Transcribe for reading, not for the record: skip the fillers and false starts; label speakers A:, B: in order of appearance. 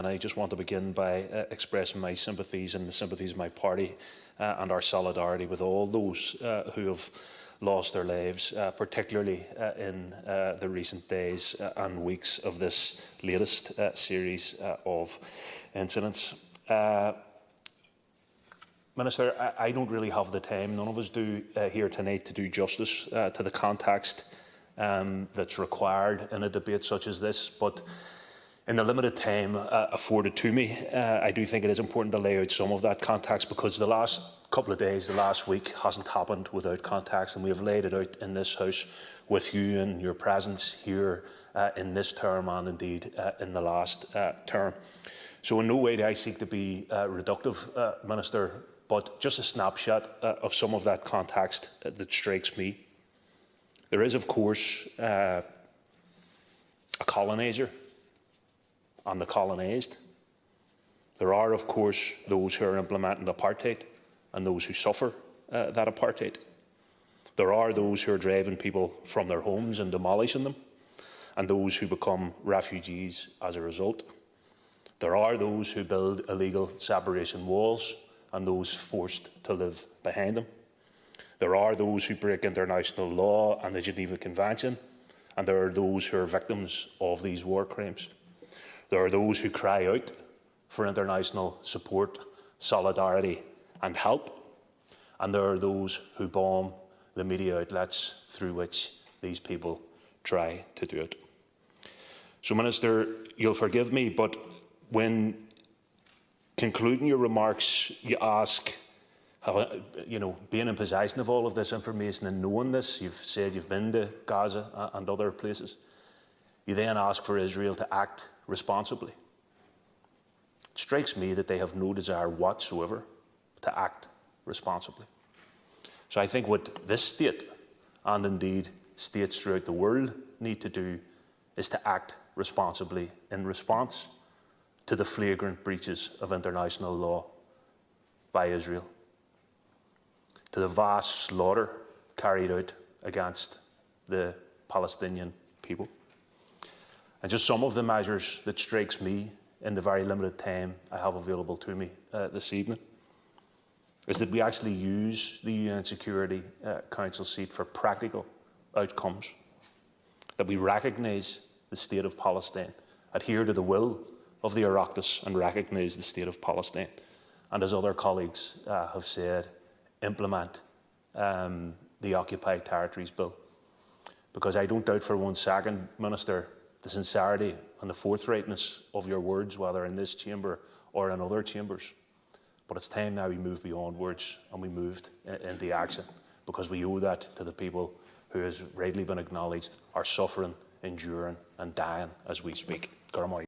A: And I just want to begin by expressing my sympathies and the sympathies of my party and our solidarity with all those who have lost their lives, particularly in the recent days and weeks of this latest series of incidents. Minister, I don't really have the time, none of us do here tonight, to do justice to the context that's required in a debate such as this, but in the limited time afforded to me, I do think it is important to lay out some of that context, because the last couple of days, the last week, hasn't happened without context, and we have laid it out in this House with you and your presence here in this term and indeed in the last term. So in no way do I seek to be reductive, Minister, but just a snapshot of some of that context that strikes me. There is, of course, a coloniser and the colonised. There are, of course, those who are implementing apartheid and those who suffer that apartheid. There are those who are driving people from their homes and demolishing them, and those who become refugees as a result. There are those who build illegal separation walls and those forced to live behind them. There are those who break international law and the Geneva Convention, and there are those who are victims of these war crimes. There are those who cry out for international support, solidarity and help, and there are those who bomb the media outlets through which these people try to do it. So, Minister, you'll forgive me, but when concluding your remarks, you ask, how, being in possession of all of this information and knowing this, you've said you've been to Gaza and other places, you then ask for Israel to act responsibly. It strikes me that they have no desire whatsoever to act responsibly. So I think what this state, and indeed states throughout the world, need to do is to act responsibly in response to the flagrant breaches of international law by Israel, to the vast slaughter carried out against the Palestinian people. And just some of the measures that strikes me in the very limited time I have available to me this evening is that we actually use the UN Security Council seat for practical outcomes, that we recognise the state of Palestine, adhere to the will of the Oireachtas and recognise the state of Palestine, and as other colleagues have said, implement the Occupied Territories Bill. Because I don't doubt for one second, Minister, the sincerity and the forthrightness of your words, whether in this chamber or in other chambers. But it's time now we move beyond words and we moved into action, because we owe that to the people who, has rightly been acknowledged, are suffering, enduring and dying as we speak.